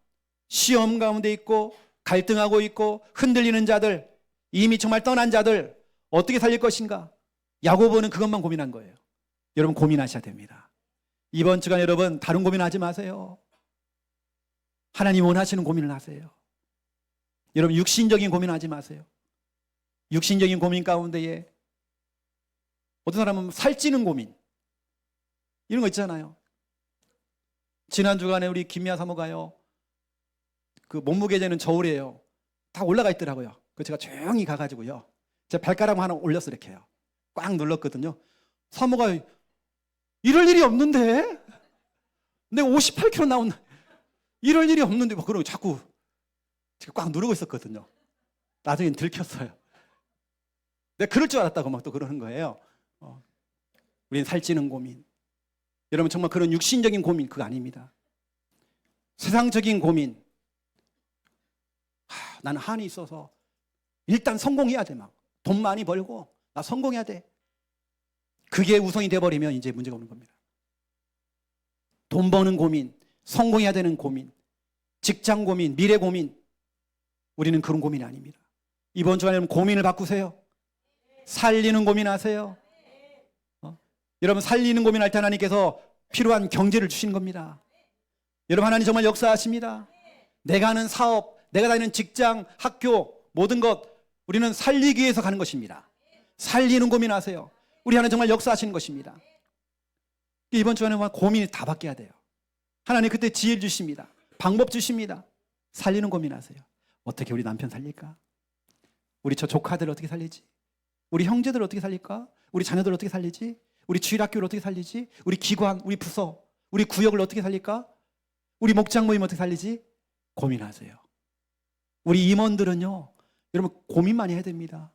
시험 가운데 있고 갈등하고 있고 흔들리는 자들, 이미 정말 떠난 자들 어떻게 살릴 것인가? 야고보는 그것만 고민한 거예요. 여러분 고민하셔야 됩니다. 이번 주간 여러분 다른 고민하지 마세요. 하나님 원하시는 고민을 하세요. 여러분 육신적인 고민하지 마세요. 육신적인 고민 가운데에 어떤 사람은 살찌는 고민 이런 거 있잖아요. 지난 주간에 우리 김미아 사모가요, 그 몸무게 재는 저울이에요. 다 올라가 있더라고요. 그 제가 조용히 가가지고요, 제 발가락 하나 올렸어 이렇게요. 꽉 눌렀거든요. 사모가 이럴 일이 없는데 내가 58kg 나온 이럴 일이 없는데 막 그러고 자꾸 제가 꽉 누르고 있었거든요. 나중엔 들켰어요. 내가 그럴 줄 알았다고 막 또 그러는 거예요. 우리는 살찌는 고민. 여러분 정말 그런 육신적인 고민 그거 아닙니다. 세상적인 고민. 나는 한이 있어서 일단 성공해야 돼. 막 돈 많이 벌고 나 성공해야 돼. 그게 우선이 돼버리면 이제 문제가 오는 겁니다. 돈 버는 고민, 성공해야 되는 고민, 직장 고민, 미래 고민. 우리는 그런 고민이 아닙니다. 이번 주간에 고민을 바꾸세요. 살리는 고민하세요. 여러분 살리는 고민할 때 하나님께서 필요한 경제를 주시는 겁니다. 여러분 하나님 정말 역사하십니다. 내가 하는 사업, 내가 다니는 직장, 학교 모든 것 우리는 살리기 위해서 가는 것입니다. 살리는 고민하세요. 우리 하나님 정말 역사하시는 것입니다. 이번 주간에 고민이 다 바뀌어야 돼요. 하나님 그때 지혜를 주십니다. 방법 주십니다. 살리는 고민하세요. 어떻게 우리 남편 살릴까? 우리 저 조카들 어떻게 살리지? 우리 형제들 어떻게 살릴까? 우리 자녀들 어떻게 살리지? 우리 주일학교를 어떻게 살리지? 우리 기관, 우리 부서, 우리 구역을 어떻게 살릴까? 우리 목장 모임 어떻게 살리지? 고민하세요. 우리 임원들은요, 여러분 고민 많이 해야 됩니다.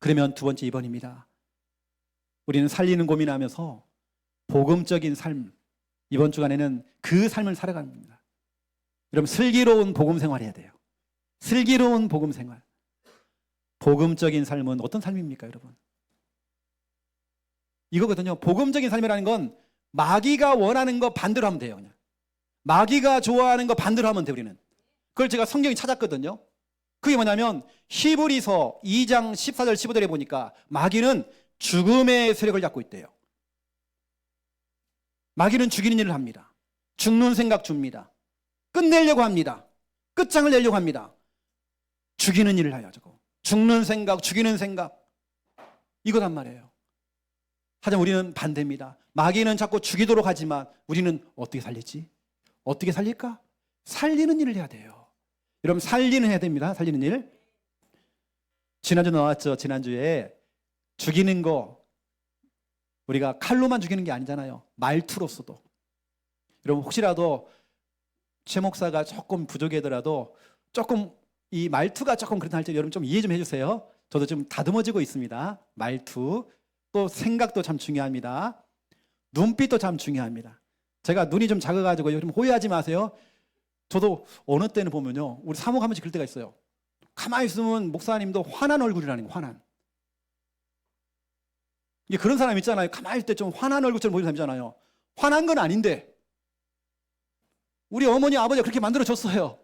그러면 두 번째 2번입니다. 우리는 살리는 고민하면서 복음적인 삶, 이번 주간에는 그 삶을 살아가는 겁니다. 여러분 슬기로운 복음 생활해야 돼요. 슬기로운 복음 생활. 복음적인 삶은 어떤 삶입니까, 여러분? 이거거든요. 복음적인 삶이라는 건 마귀가 원하는 거 반대로 하면 돼요. 그냥. 마귀가 좋아하는 거 반대로 하면 돼요, 우리는. 그걸 제가 성경에 찾았거든요. 그게 뭐냐면 히브리서 2장 14절 15절에 보니까 마귀는 죽음의 세력을 잡고 있대요. 마귀는 죽이는 일을 합니다. 죽는 생각 줍니다. 끝내려고 합니다. 끝장을 내려고 합니다. 죽이는 일을 해요. 저거. 죽는 생각, 죽이는 생각. 이거란 말이에요. 하지만 우리는 반대입니다. 마귀는 자꾸 죽이도록 하지만 우리는 어떻게 살리지? 어떻게 살릴까? 살리는 일을 해야 돼요. 여러분 살리는 해야 됩니다. 살리는 일. 지난주 나왔죠. 지난주에 죽이는 거 우리가 칼로만 죽이는 게 아니잖아요. 말투로서도. 여러분 혹시라도 최 목사가 조금 부족하더라도 조금 이 말투가 조금 그렇다 할 때 여러분 좀 이해 좀 해주세요. 저도 좀 다듬어지고 있습니다. 말투. 또 생각도 참 중요합니다. 눈빛도 참 중요합니다. 제가 눈이 좀 작아가지고 여러분 오해하지 마세요. 저도 어느 때는 보면요, 우리 사목 한 번씩 그럴 때가 있어요. 가만히 있으면 목사님도 화난 얼굴이라는 거예요. 화난. 이게 그런 사람 있잖아요. 가만히 있을 때 좀 화난 얼굴처럼 보이는 사람 있잖아요. 화난 건 아닌데 우리 어머니 아버지가 그렇게 만들어줬어요.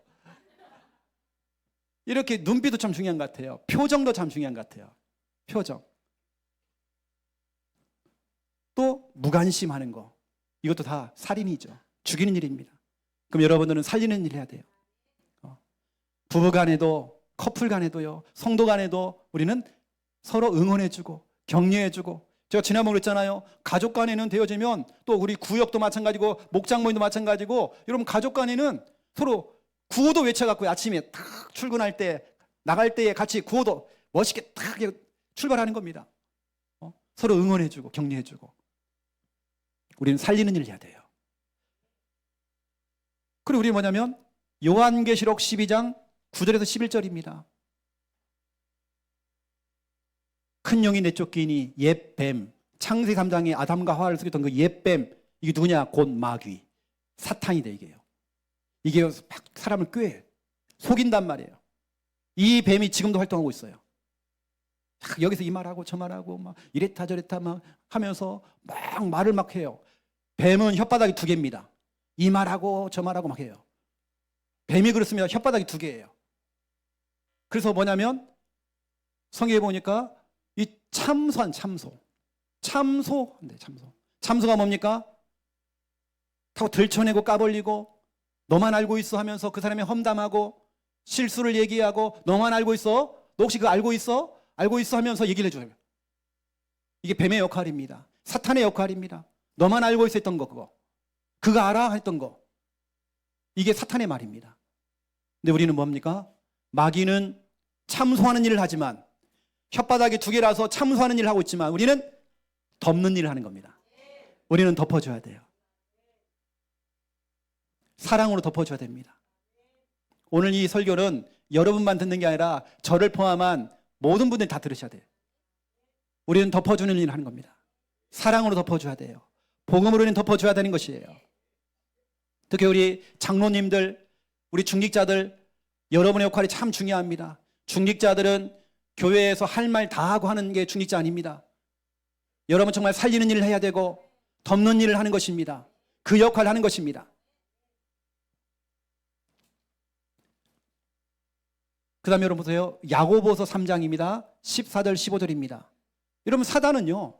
이렇게 눈빛도 참 중요한 것 같아요. 표정도 참 중요한 것 같아요. 표정. 또 무관심하는 거. 이것도 다 살인이죠. 죽이는 일입니다. 그럼 여러분들은 살리는 일 해야 돼요. 부부 간에도 커플 간에도요, 성도 간에도 우리는 서로 응원해주고 격려해주고. 제가 지난번에 그랬잖아요. 가족 간에는 되어지면 또 우리 구역도 마찬가지고 목장 모임도 마찬가지고 여러분 가족 간에는 서로 구호도 외쳐갖고 아침에 탁 출근할 때 나갈 때에 같이 구호도 멋있게 탁 출발하는 겁니다. 서로 응원해주고 격려해주고. 우리는 살리는 일을 해야 돼요. 그리고 우리 뭐냐면 요한계시록 12장 9절에서 11절입니다. 큰 영이 내쫓기니 옛 뱀, 창세기 3장에 아담과 하와를 속였던 그 옛 뱀, 이게 누구냐? 곧 마귀, 사탄이다 이게요. 이게 막 사람을 꾀 속인단 말이에요. 이 뱀이 지금도 활동하고 있어요. 여기서 이 말하고 저 말하고 막 이랬다 저랬다 막 하면서 막 말을 막 해요. 뱀은 혓바닥이 2개입니다. 이 말하고 저 말하고 막 해요. 뱀이 그렇습니다. 혓바닥이 2개예요. 그래서 뭐냐면 성경에 보니까 이 참소가 뭡니까? 타고 들춰내고 까벌리고 너만 알고 있어 하면서 그 사람이 험담하고 실수를 얘기하고 너만 알고 있어? 너 혹시 그거 알고 있어? 알고 있어 하면서 얘기를 해줘요. 이게 뱀의 역할입니다. 사탄의 역할입니다. 너만 알고 있었던 거 그거 알아? 했던 거 이게 사탄의 말입니다. 근데 우리는 뭡니까? 마귀는 참소하는 일을 하지만 혓바닥이 2개라서 참소하는 일을 하고 있지만 우리는 덮는 일을 하는 겁니다. 우리는 덮어줘야 돼요. 사랑으로 덮어줘야 됩니다. 오늘 이 설교는 여러분만 듣는 게 아니라 저를 포함한 모든 분들이 다 들으셔야 돼요. 우리는 덮어주는 일을 하는 겁니다. 사랑으로 덮어줘야 돼요. 복음으로는 덮어줘야 되는 것이에요. 특히 우리 장로님들, 우리 중직자들, 여러분의 역할이 참 중요합니다. 중직자들은 교회에서 할 말 다 하고 하는 게 중직자 아닙니다. 여러분 정말 살리는 일을 해야 되고 덮는 일을 하는 것입니다. 그 역할을 하는 것입니다. 그 다음에 여러분 보세요. 야고보서 3장입니다. 14절 15절입니다. 여러분 사단은요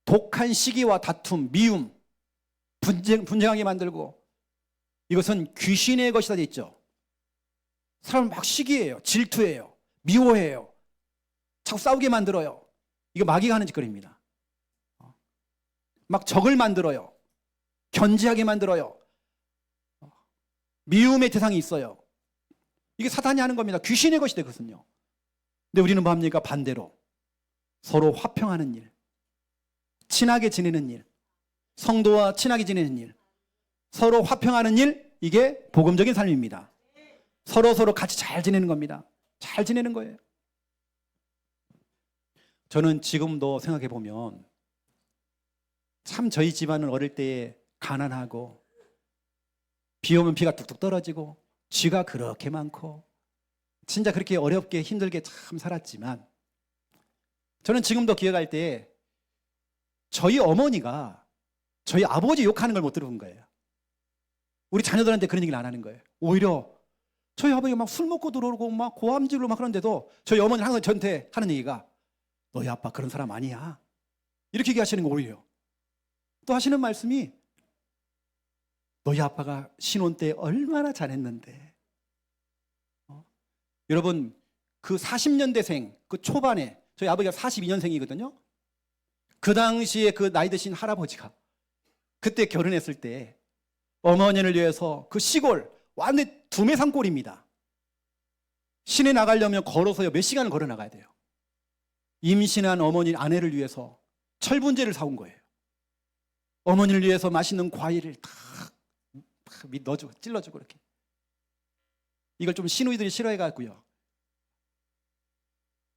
독한 시기와 다툼, 미움, 분쟁하게 만들고 이것은 귀신의 것이다 되어 있죠. 사람을 막 시기해요. 질투해요. 미워해요. 자꾸 싸우게 만들어요. 이거 마귀가 하는 짓거리입니다. 막 적을 만들어요. 견제하게 만들어요. 미움의 대상이 있어요. 이게 사탄이 하는 겁니다. 귀신의 것이다 그것은요. 근데 우리는 뭡니까? 반대로 서로 화평하는 일, 친하게 지내는 일, 성도와 친하게 지내는 일, 서로 화평하는 일, 이게 복음적인 삶입니다. 서로 같이 잘 지내는 겁니다. 잘 지내는 거예요. 저는 지금도 생각해 보면 참 저희 집안은 어릴 때에 가난하고 비 오면 비가 뚝뚝 떨어지고 쥐가 그렇게 많고 진짜 그렇게 어렵게 힘들게 참 살았지만 저는 지금도 기억할 때 저희 어머니가 저희 아버지 욕하는 걸 못 들어본 거예요. 우리 자녀들한테 그런 얘기를 안 하는 거예요. 오히려 저희 아버지가 막 술 먹고 들어오고 막 고함질로 막 그러는데도 저희 어머니는 항상 저한테 하는 얘기가 너희 아빠 그런 사람 아니야. 이렇게 얘기하시는 거 오히려. 또 하시는 말씀이 너희 아빠가 신혼 때 얼마나 잘했는데. 여러분 그 40년대생 그 초반에 저희 아버지가 42년생이거든요. 그 당시에 그 나이 드신 할아버지가 그때 결혼했을 때 어머니를 위해서 그 시골 완전히 두메산골입니다. 시내 나가려면 걸어서요 몇 시간을 걸어 나가야 돼요. 임신한 어머니 아내를 위해서 철분제를 사온 거예요. 어머니를 위해서 맛있는 과일을 다 넣어주고 찔러주고 이렇게. 이걸 좀 시누이들이 싫어해가지고요.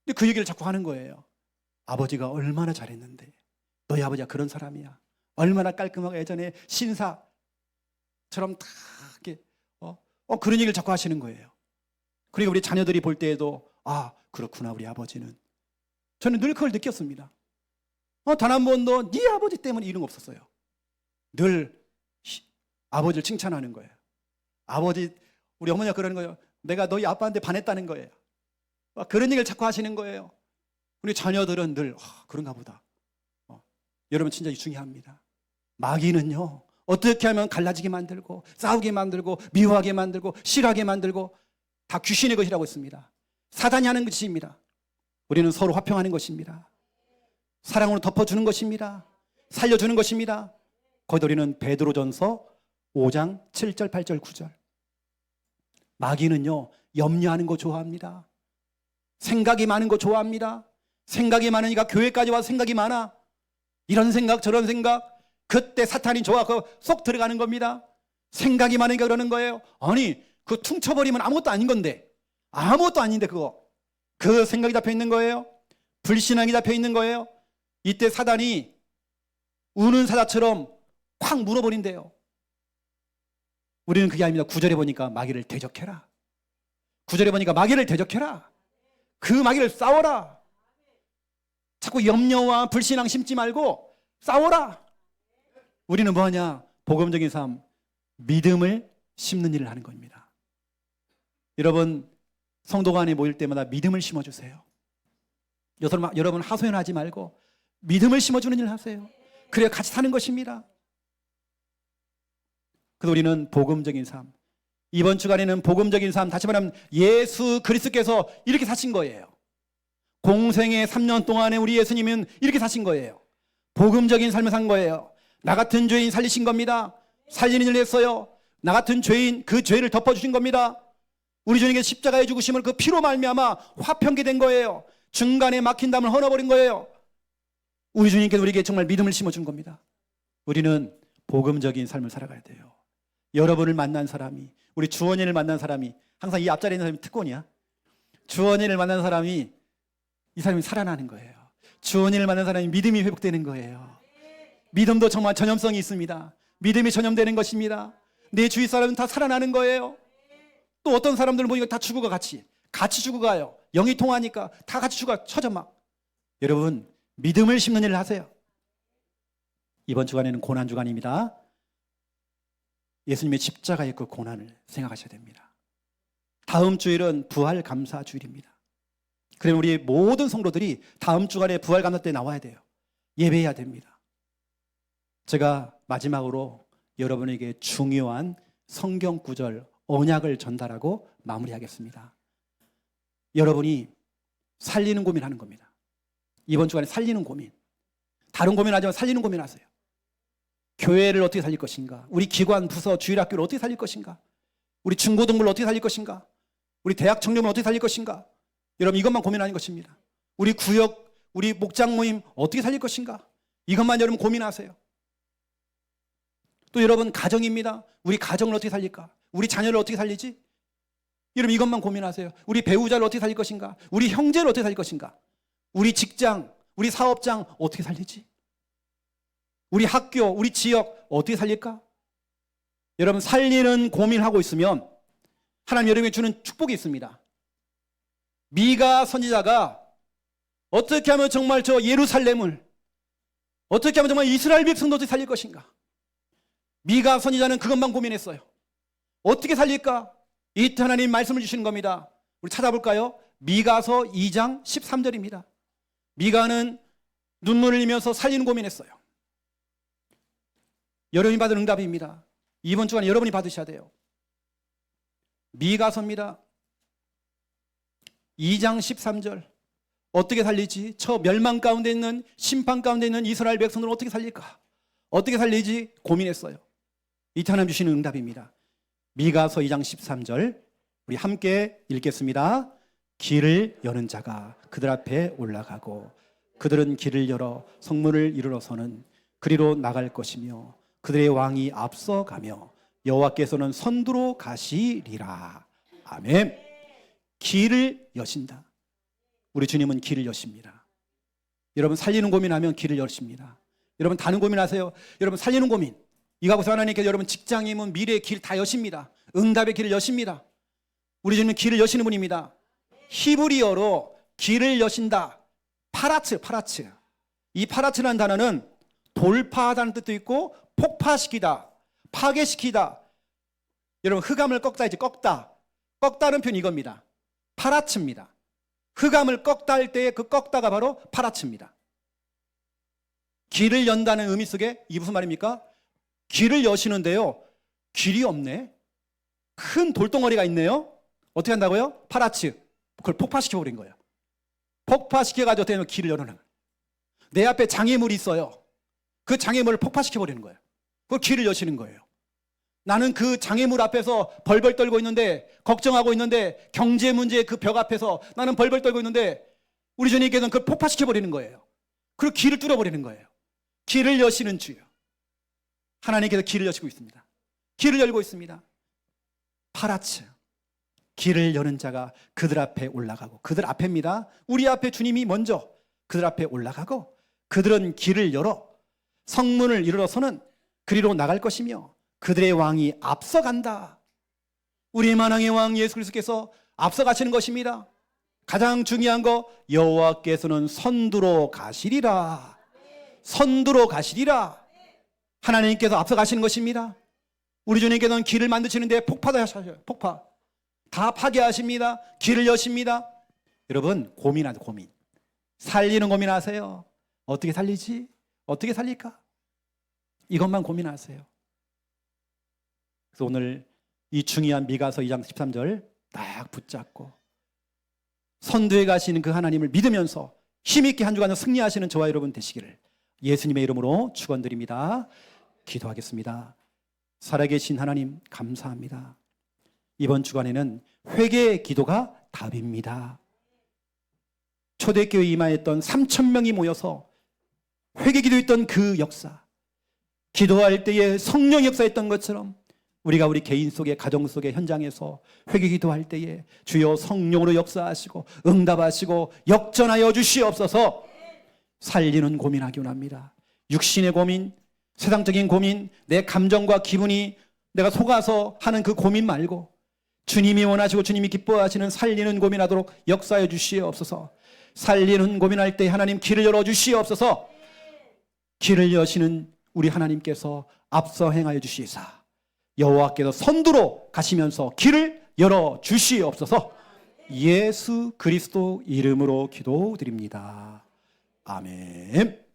근데 그 얘기를 자꾸 하는 거예요. 아버지가 얼마나 잘했는데 너희 아버지가 그런 사람이야. 얼마나 깔끔하고 예전에 신사처럼 다 이렇게 그런 얘기를 자꾸 하시는 거예요. 그리고 우리 자녀들이 볼 때에도 아 그렇구나 우리 아버지는. 저는 늘 그걸 느꼈습니다. 단 한 번도 네 아버지 때문에 이런 거 없었어요. 늘 아버지를 칭찬하는 거예요. 아버지 우리 어머니가 그러는 거예요. 내가 너희 아빠한테 반했다는 거예요. 그런 얘기를 자꾸 하시는 거예요. 우리 자녀들은 늘 그런가 보다. 여러분 진짜 중요합니다. 마귀는요 어떻게 하면 갈라지게 만들고 싸우게 만들고 미워하게 만들고 싫어하게 만들고 다 귀신의 것이라고 했습니다. 사단이 하는 것입니다. 우리는 서로 화평하는 것입니다. 사랑으로 덮어주는 것입니다. 살려주는 것입니다. 거기다 우리는 베드로전서 5장 7절 8절 9절. 마귀는요 염려하는 거 좋아합니다. 생각이 많은 거 좋아합니다. 생각이 많으니까 교회까지 와서 생각이 많아. 이런 생각 저런 생각. 그때 사탄이 좋아 속 들어가는 겁니다. 생각이 많으니까 그러는 거예요. 아니, 그 퉁쳐버리면 아무것도 아닌 건데, 아무것도 아닌데 그 생각이 잡혀 있는 거예요. 불신앙이 잡혀 있는 거예요. 이때 사단이 우는 사자처럼 콱 물어버린대요. 우리는 그게 아닙니다. 9절에 보니까 마귀를 대적해라. 9절에 보니까 마귀를 대적해라. 그 마귀를 싸워라. 자꾸 염려와 불신앙 심지 말고 싸워라. 우리는 뭐하냐? 복음적인 삶, 믿음을 심는 일을 하는 겁니다. 여러분, 성도가 안에 모일 때마다 믿음을 심어주세요. 여러분 하소연하지 말고 믿음을 심어주는 일을 하세요. 그래야 같이 사는 것입니다. 그래서 우리는 복음적인 삶, 이번 주간에는 복음적인 삶, 다시 말하면 예수 그리스도께서 이렇게 사신 거예요. 공생의 3년 동안에 우리 예수님은 이렇게 사신 거예요. 복음적인 삶을 산 거예요. 나 같은 죄인 살리신 겁니다. 살리는 일을 했어요. 나 같은 죄인, 그 죄를 덮어주신 겁니다. 우리 주님께 십자가의 죽으심을 그 피로 말미암아 화평케 된 거예요. 중간에 막힌 담을 헐어버린 거예요. 우리 주님께서 우리에게 정말 믿음을 심어준 겁니다. 우리는 복음적인 삶을 살아가야 돼요. 여러분을 만난 사람이, 우리 주원이를 만난 사람이, 항상 이 앞자리에 있는 사람이 특권이야. 주원이를 만난 사람이, 이 사람이 살아나는 거예요. 주원이를 만난 사람이 믿음이 회복되는 거예요. 믿음도 정말 전염성이 있습니다. 믿음이 전염되는 것입니다. 내 주위 사람은 다 살아나는 거예요. 또 어떤 사람들은 보니까 다 죽어가 같이 죽어가요. 영이 통하니까 다 같이 죽어 처져막. 여러분, 믿음을 심는 일을 하세요. 이번 주간에는 고난 주간입니다. 예수님의 십자가의 그 고난을 생각하셔야 됩니다. 다음 주일은 부활 감사 주일입니다. 그러면 우리 모든 성도들이 다음 주간에 부활 감사 때 나와야 돼요. 예배해야 됩니다. 제가 마지막으로 여러분에게 중요한 성경 구절, 언약을 전달하고 마무리하겠습니다. 여러분이 살리는 고민하는 겁니다. 이번 주간에 살리는 고민. 다른 고민하지만 살리는 고민하세요. 교회를 어떻게 살릴 것인가? 우리 기관, 부서, 주일학교를 어떻게 살릴 것인가? 우리 중고등부를 어떻게 살릴 것인가? 우리 대학 청년을 어떻게 살릴 것인가? 여러분, 이것만 고민하는 것입니다. 우리 구역, 우리 목장 모임 어떻게 살릴 것인가? 이것만 여러분 고민하세요. 또 여러분, 가정입니다. 우리 가정을 어떻게 살릴까? 우리 자녀를 어떻게 살리지? 여러분, 이것만 고민하세요. 우리 배우자를 어떻게 살릴 것인가? 우리 형제를 어떻게 살릴 것인가? 우리 직장, 우리 사업장 어떻게 살리지? 우리 학교, 우리 지역 어떻게 살릴까? 여러분, 살리는 고민하고 있으면 하나님 여러분에게 주는 축복이 있습니다. 미가 선지자가 어떻게 하면 정말 저 예루살렘을, 어떻게 하면 정말 이스라엘 백성도 어떻게 살릴 것인가? 미가 선지자는 그것만 고민했어요. 어떻게 살릴까? 이때 하나님 말씀을 주시는 겁니다. 우리 찾아볼까요? 미가서 2장 13절입니다. 미가는 눈물을 흘리면서 살리는 고민했어요. 여러분이 받은 응답입니다. 이번 주간에 여러분이 받으셔야 돼요. 미가서입니다. 2장 13절. 어떻게 살리지? 저 멸망 가운데 있는, 심판 가운데 있는 이스라엘 백성들을 어떻게 살릴까? 어떻게 살리지? 고민했어요. 이때 하나님 주시는 응답입니다. 미가서 2장 13절 우리 함께 읽겠습니다. 길을 여는 자가 그들 앞에 올라가고 그들은 길을 열어 성문을 이르러서는 그리로 나갈 것이며 그들의 왕이 앞서가며 여호와께서는 선두로 가시리라. 아멘. 길을 여신다. 우리 주님은 길을 여십니다. 여러분, 살리는 고민하면 길을 여십니다. 여러분, 다른 고민하세요. 여러분, 살리는 고민, 이가고서 하나님께서 여러분 직장이면 미래의 길 다 여십니다. 응답의 길을 여십니다. 우리 주님은 길을 여시는 분입니다. 히브리어로 길을 여신다. 파라츠. 이 파라츠라는 단어는 돌파하다는 뜻도 있고 폭파시키다, 파괴시키다. 여러분, 흑암을 꺾다 이제 꺾다는 표현이 이겁니다. 파라츠입니다. 흑암을 꺾다 할 때의 그 꺾다가 바로 파라츠입니다. 길을 연다는 의미 속에 이게 무슨 말입니까? 길을 여시는데요, 길이 없네. 큰 돌덩어리가 있네요. 어떻게 한다고요? 파라츠. 그걸 폭파시켜버린 거예요. 폭파시켜가지고 어떻게 하면 길을 열어놔요. 내 앞에 장애물이 있어요. 그 장애물을 폭파시켜버리는 거예요. 그 길을 여시는 거예요. 나는 그 장애물 앞에서 벌벌 떨고 있는데, 걱정하고 있는데, 경제 문제의 그 벽 앞에서 나는 벌벌 떨고 있는데 우리 주님께서는 그걸 폭파시켜버리는 거예요. 그리고 길을 뚫어버리는 거예요. 길을 여시는 주요. 하나님께서 길을 여시고 있습니다. 길을 열고 있습니다. 파라츠, 길을 여는 자가 그들 앞에 올라가고, 그들 앞에입니다. 우리 앞에 주님이 먼저 그들 앞에 올라가고, 그들은 길을 열어 성문을 이르러서는 그리로 나갈 것이며 그들의 왕이 앞서간다. 우리 만왕의 왕 예수 그리스도께서 앞서가시는 것입니다. 가장 중요한 거, 여호와께서는 선두로 가시리라. 선두로 가시리라. 하나님께서 앞서가시는 것입니다. 우리 주님께서는 길을 만드시는데 폭파도 하셔요. 폭파 다 파괴하십니다. 길을 여십니다. 여러분, 고민하세요. 고민. 살리는 고민하세요. 어떻게 살리지? 어떻게 살릴까? 이것만 고민하세요. 그래서 오늘 이 중요한 미가서 2장 13절 딱 붙잡고 선두에 가시는 그 하나님을 믿으면서 힘있게 한 주간 승리하시는 저와 여러분 되시기를 예수님의 이름으로 축원드립니다. 기도하겠습니다. 살아계신 하나님, 감사합니다. 이번 주간에는 회개의 기도가 답입니다. 초대교회 이마했던 3,000명이 모여서 회개 기도했던 그 역사, 기도할 때에 성령 역사했던 것처럼 우리가 우리 개인 속에, 가정 속에, 현장에서 회개 기도할 때에 주여 성령으로 역사하시고 응답하시고 역전하여 주시옵소서. 살리는 고민하기 원합니다. 육신의 고민, 세상적인 고민, 내 감정과 기분이 내가 속아서 하는 그 고민 말고 주님이 원하시고 주님이 기뻐하시는 살리는 고민하도록 역사해 주시옵소서. 살리는 고민할 때 하나님 길을 열어 주시옵소서. 길을 여시는 우리 하나님께서 앞서 행하여 주시사 여호와께서 선두로 가시면서 길을 열어 주시옵소서. 예수 그리스도 이름으로 기도드립니다. 아멘.